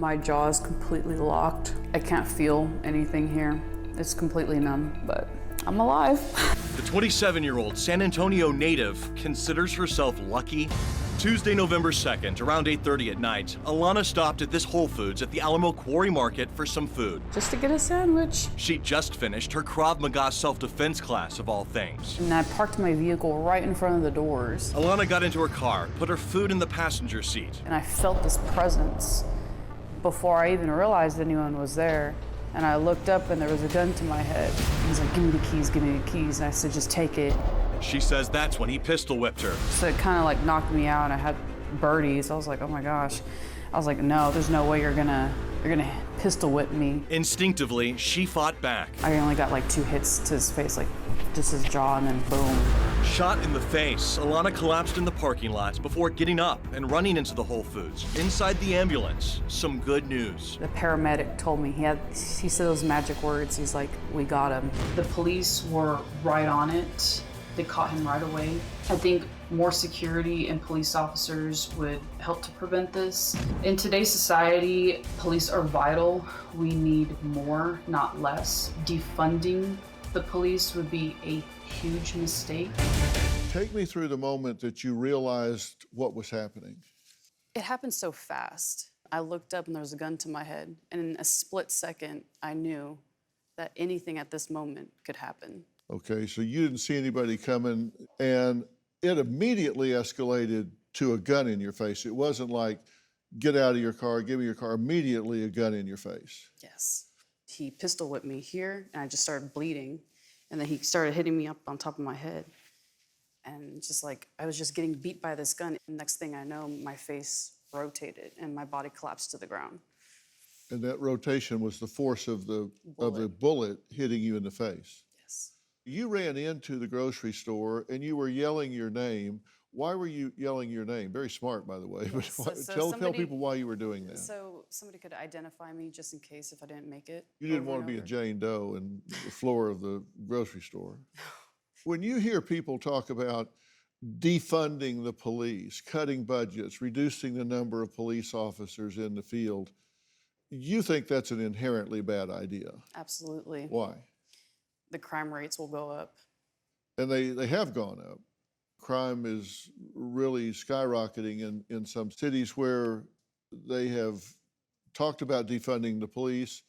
My jaw is completely locked. I can't feel anything here. It's completely numb, but I'm alive. The 27-year-old San Antonio native considers herself lucky. Tuesday, November 2nd, around 8:30 at night, Alana stopped at this Whole Foods at the Alamo Quarry Market for some food. Just to get a sandwich. She just finished her Krav Maga self-defense class, of all things. And I parked my vehicle right in front of the doors. Alana got into her car, put her food in the passenger seat. And I felt this presence before I even realized anyone was there. And I looked up and there was a gun to my head. He was like, give me the keys, give me the keys. And I said, just take it. She says that's when he pistol whipped her. So it kind of like knocked me out and I had birdies. I was like, oh my gosh. I was like, no, there's no way you're gonna pistol whip me. Instinctively, she fought back. I only got like 2 hits to his face, like just his jaw, and then boom. Shot in the face, Alana collapsed in the parking lot before getting up and running into the Whole Foods. Inside the ambulance, some good news. The paramedic told me, he said those magic words. He's like, we got him. The police were right on it. They caught him right away. I think more security and police officers would help to prevent this. In today's society, police are vital. We need more, not less. Defunding the police would be a huge mistake. Take me through the moment that you realized what was happening. It happened so fast. I looked up and there was a gun to my head. And in a split second, I knew that anything at this moment could happen. Okay, so you didn't see anybody coming, and it immediately escalated to a gun in your face. It wasn't like, get out of your car, give me your car, immediately a gun in your face. Yes. He pistol whipped me here, and I just started bleeding. And then he started hitting me up on top of my head. And just like, I was just getting beat by this gun. And next thing I know, my face rotated and my body collapsed to the ground. And that rotation was the force of the bullet hitting you in the face. Yes. You ran into the grocery store and you were yelling your name. Why were you yelling your name? Very smart, by the way. Yes. But tell people why you were doing that. So somebody could identify me just in case if I didn't make it. You didn't want to be a Jane Doe in the floor of the grocery store. When you hear people talk about defunding the police, cutting budgets, reducing the number of police officers in the field, you think that's an inherently bad idea. Absolutely. Why? The crime rates will go up. And they have gone up. Crime is really skyrocketing in some cities where they have talked about defunding the police.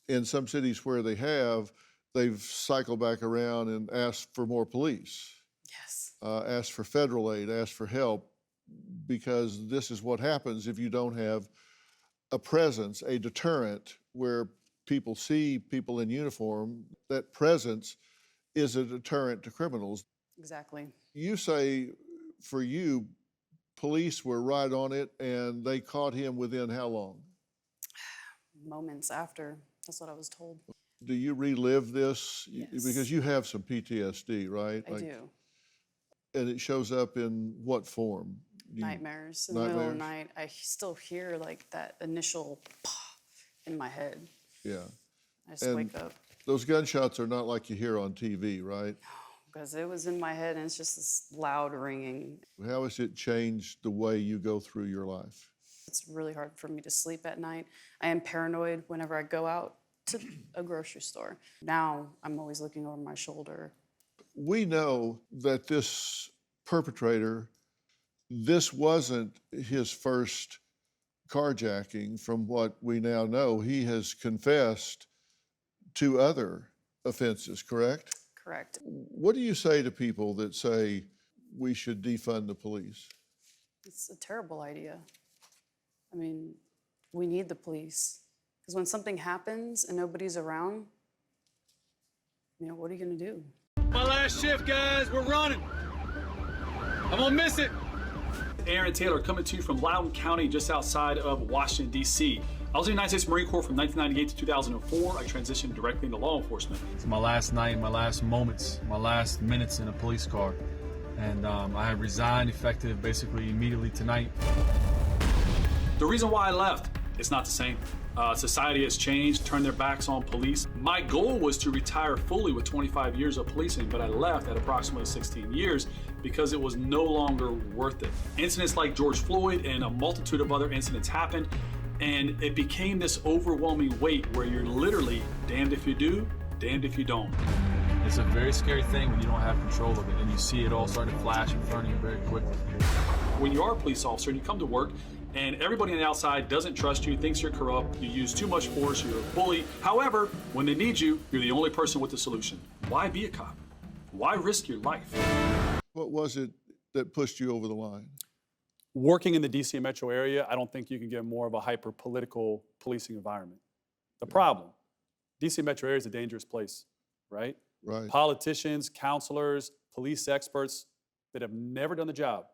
In some cities where they've cycled back around and asked for more police. Yes. Asked for federal aid, asked for help, because this is what happens if you don't have a presence, a deterrent, where people see people in uniform. That presence is a deterrent to criminals. Exactly. You say, for you, police were right on it and they caught him within how long? Moments after. That's what I was told. Do you relive this? Yes. Because you have some PTSD, right? I do. And it shows up in what form? Nightmares. In the middle of the night, I still hear like that initial pah in my head. Yeah. I just wake up. Those gunshots are not like you hear on TV, right? Because it was in my head and it's just this loud ringing. How has it changed the way you go through your life? It's really hard for me to sleep at night. I am paranoid whenever I go out to a grocery store. Now I'm always looking over my shoulder. We know that this perpetrator, this wasn't his first carjacking. From what we now know, he has confessed to other offenses, correct? Correct. What do you say to people that say we should defund the police? It's a terrible idea. I mean, we need the police. Because when something happens and nobody's around, what are you gonna do? My last shift, guys, we're running. I'm gonna miss it. Aaron Taylor coming to you from Loudoun County, just outside of Washington, D.C. I was in the United States Marine Corps from 1998 to 2004. I transitioned directly into law enforcement. It's my last night, my last moments, my last minutes in a police car. And I have resigned effective basically immediately tonight. The reason why I left, it's not the same. Society has changed, turned their backs on police. My goal was to retire fully with 25 years of policing, but I left at approximately 16 years because it was no longer worth it. Incidents like George Floyd and a multitude of other incidents happened. And it became this overwhelming weight where you're literally damned if you do, damned if you don't. It's a very scary thing when you don't have control of it and you see it all starting to flash in front of you very quickly. When you are a police officer and you come to work and everybody on the outside doesn't trust you, thinks you're corrupt, you use too much force, you're a bully. However, when they need you, you're the only person with the solution. Why be a cop? Why risk your life? What was it that pushed you over the line? Working in the DC metro area, I don't think you can get more of a hyper-political policing environment. The problem, DC metro area is a dangerous place, right? Right. Politicians, counselors, police experts that have never done the job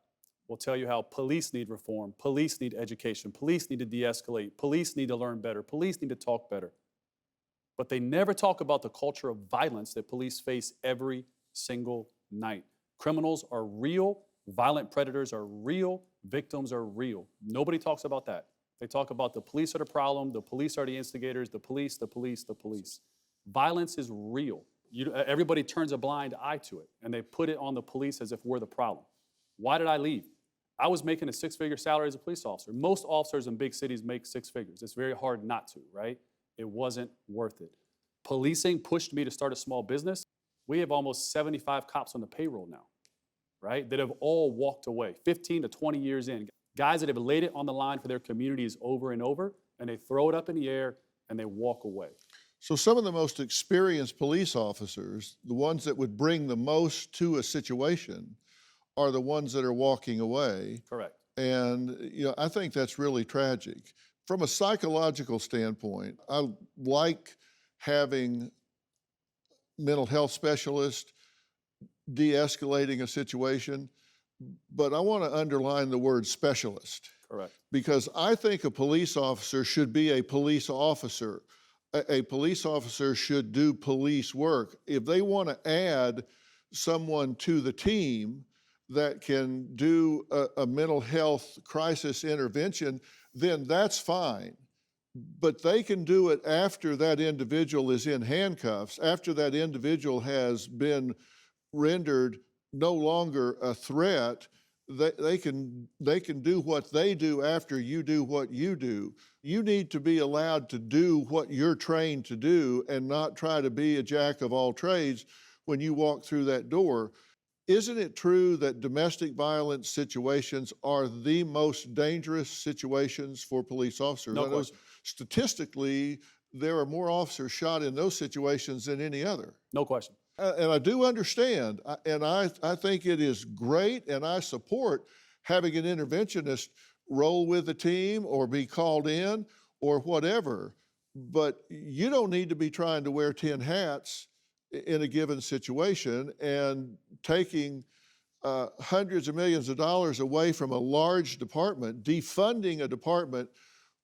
will tell you how police need reform, police need education, police need to de-escalate, police need to learn better, police need to talk better. But they never talk about the culture of violence that police face every single night. Criminals are real, violent predators are real, victims are real. Nobody talks about that. They talk about the police are the problem, the police are the instigators, the police, the police, the police. Violence is real. Everybody turns a blind eye to it, and they put it on the police as if we're the problem. Why did I leave? I was making a six-figure salary as a police officer. Most officers in big cities make six figures. It's very hard not to, right? It wasn't worth it. Policing pushed me to start a small business. We have almost 75 cops on the payroll now, right? That have all walked away, 15 to 20 years in. Guys that have laid it on the line for their communities over and over, and they throw it up in the air and they walk away. So some of the most experienced police officers, the ones that would bring the most to a situation, are the ones that are walking away. Correct. And I think that's really tragic. From a psychological standpoint, I like having mental health specialists de-escalating a situation, but I want to underline the word specialist. Correct. Because I think a police officer should be a police officer. A police officer should do police work. If they want to add someone to the team that can do a mental health crisis intervention, then that's fine. But they can do it after that individual is in handcuffs, after that individual has been rendered no longer a threat. They can do what they do after you do what you do. You need to be allowed to do what you're trained to do and not try to be a jack of all trades when you walk through that door. Isn't it true that domestic violence situations are the most dangerous situations for police officers? No question. Statistically, there are more officers shot in those situations than any other. No question. And I do understand, and I think it is great, and I support having an interventionist roll with the team or be called in or whatever, but you don't need to be trying to wear 10 hats in a given situation and taking hundreds of millions of dollars away from a large department, defunding a department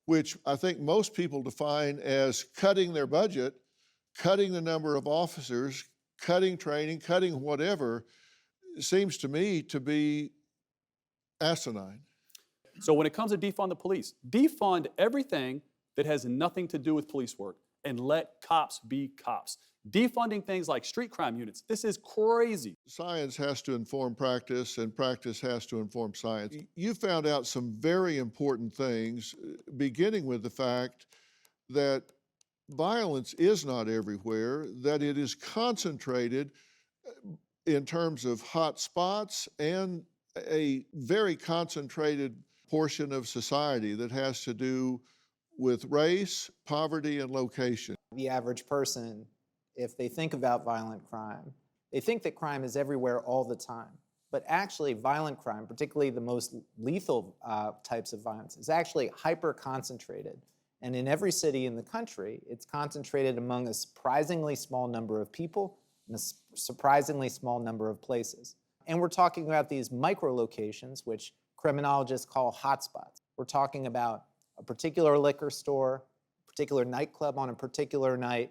which I think most people define as cutting their budget, cutting the number of officers, cutting training, cutting whatever, seems to me to be asinine. So when it comes to defund the police, defund everything that has nothing to do with police work and let cops be cops. Defunding things like street crime units, this is crazy. Science has to inform practice, and practice has to inform science. You found out some very important things, beginning with the fact that violence is not everywhere, that it is concentrated in terms of hot spots and a very concentrated portion of society that has to do with race, poverty, and location. The average person, if they think about violent crime, they think that crime is everywhere all the time. But actually, violent crime, particularly the most lethal types of violence, is actually hyper-concentrated. And in every city in the country, it's concentrated among a surprisingly small number of people in a surprisingly small number of places. And we're talking about these micro-locations, which criminologists call hotspots. We're talking about a particular liquor store, a particular nightclub on a particular night,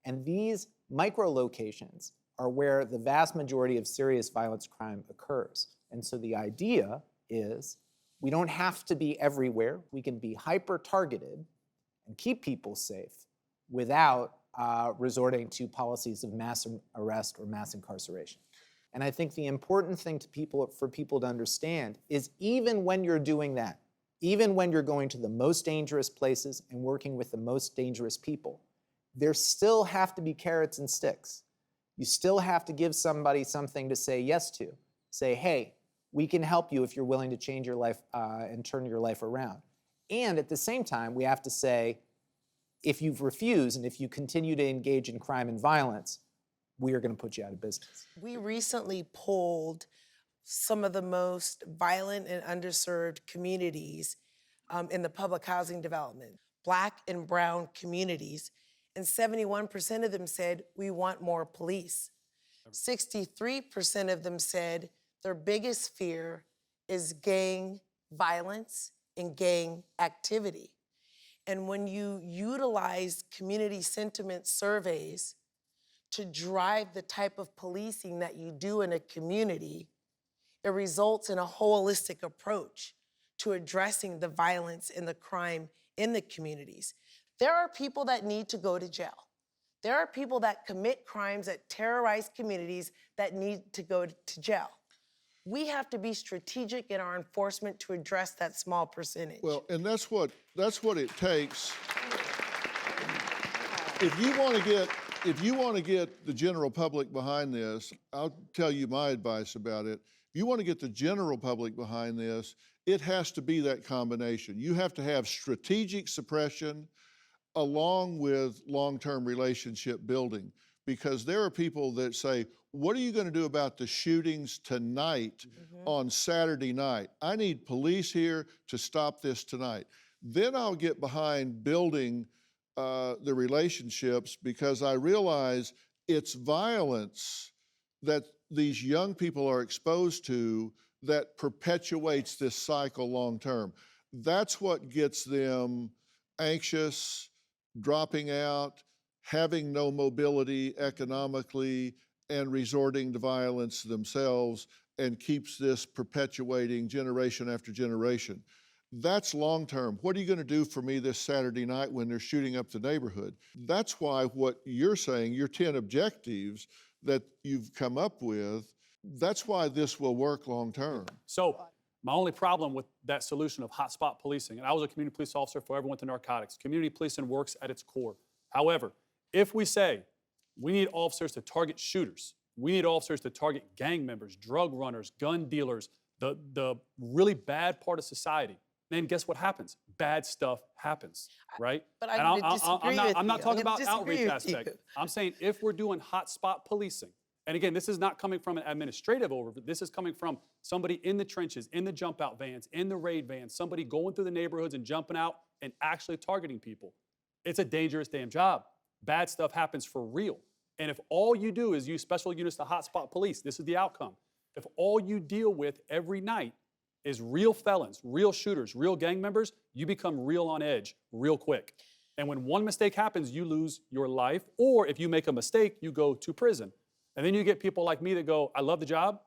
and these micro-locations are where the vast majority of serious violence crime occurs. And so the idea is we don't have to be everywhere. We can be hyper-targeted and keep people safe without resorting to policies of mass arrest or mass incarceration. And I think the important thing for people to understand is even when you're doing that, even when you're going to the most dangerous places and working with the most dangerous people, there still have to be carrots and sticks. You still have to give somebody something to say yes to. Say, hey, we can help you if you're willing to change your life and turn your life around. And at the same time, we have to say, if you've refused and if you continue to engage in crime and violence, we are going to put you out of business. We recently polled some of the most violent and underserved communities in the public housing development, Black and brown communities, and 71% of them said, we want more police. 63% of them said their biggest fear is gang violence and gang activity. And when you utilize community sentiment surveys to drive the type of policing that you do in a community, it results in a holistic approach to addressing the violence and the crime in the communities. There are people that need to go to jail. There are people that commit crimes that terrorize communities that need to go to jail. We have to be strategic in our enforcement to address that small percentage. Well, and that's what it takes. If you want to get the general public behind this, I'll tell you my advice about it. If you want to get the general public behind this, it has to be that combination. You have to have strategic suppression along with long-term relationship building, because there are people that say, what are you going to do about the shootings tonight on Saturday night? I need police here to stop this tonight. Then I'll get behind building the relationships, because I realize it's violence that these young people are exposed to that perpetuates this cycle long term. That's what gets them anxious, dropping out, having no mobility economically, and resorting to violence themselves, and keeps this perpetuating generation after generation. That's long term. What are you going to do for me this Saturday night when they're shooting up the neighborhood? That's why what you're saying, your 10 objectives that you've come up with, that's why this will work long term. So my only problem with that solution of hotspot policing, and I was a community police officer before I ever went to narcotics, community policing works at its core. However, if we say we need officers to target shooters, we need officers to target gang members, drug runners, gun dealers, the really bad part of society, then guess what happens? Bad stuff happens, right? But I'm going to disagree with you. I'm not talking about outreach aspect. I'm saying if we're doing hotspot policing, and again, this is not coming from an administrative overview. This is coming from somebody in the trenches, in the jump out vans, in the raid vans, somebody going through the neighborhoods and jumping out and actually targeting people. It's a dangerous damn job. Bad stuff happens for real. And if all you do is use special units to hotspot police, this is the outcome. If all you deal with every night is real felons, real shooters, real gang members, you become real on edge real quick. And when one mistake happens, you lose your life. Or if you make a mistake, you go to prison. And then you get people like me that go, I love the job,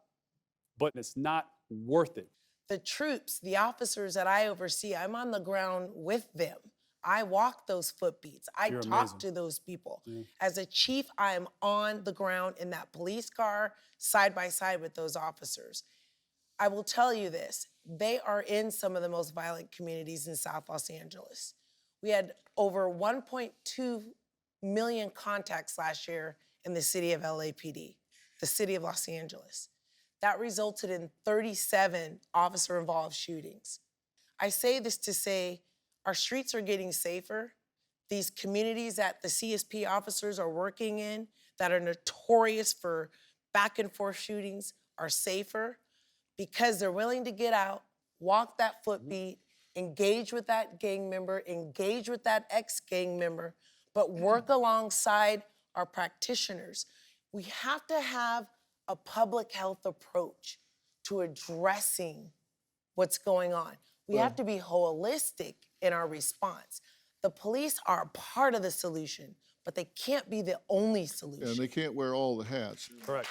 but it's not worth it. The troops, the officers that I oversee, I'm on the ground with them. I walk those foot beats. I You're talk amazing. to those people. As a chief, I am on the ground in that police car, side by side with those officers. I will tell you this, they are in some of the most violent communities in South Los Angeles. We had over 1.2 million contacts last year in the city of LAPD, the city of Los Angeles. That resulted in 37 officer-involved shootings. I say this to say our streets are getting safer. These communities that the CSP officers are working in that are notorious for back and forth shootings are safer because they're willing to get out, walk that foot beat, engage with that gang member, engage with that ex-gang member, but work alongside our practitioners. We have to have a public health approach to addressing what's going on. We have to be holistic in our response. The police are a part of the solution, but they can't be the only solution. And they can't wear all the hats. Correct.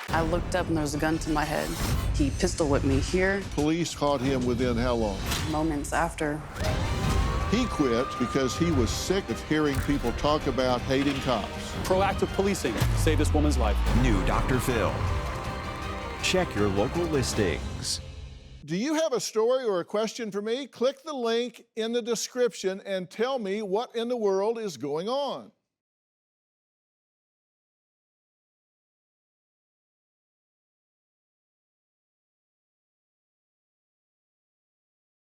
I looked up and there was a gun to my head. He pistol whipped me here. Police caught him within how long? Moments after. He quit because he was sick of hearing people talk about hating cops. Proactive policing saved this woman's life. New Dr. Phil. Check your local listings. Do you have a story or a question for me? Click the link in the description and tell me what in the world is going on.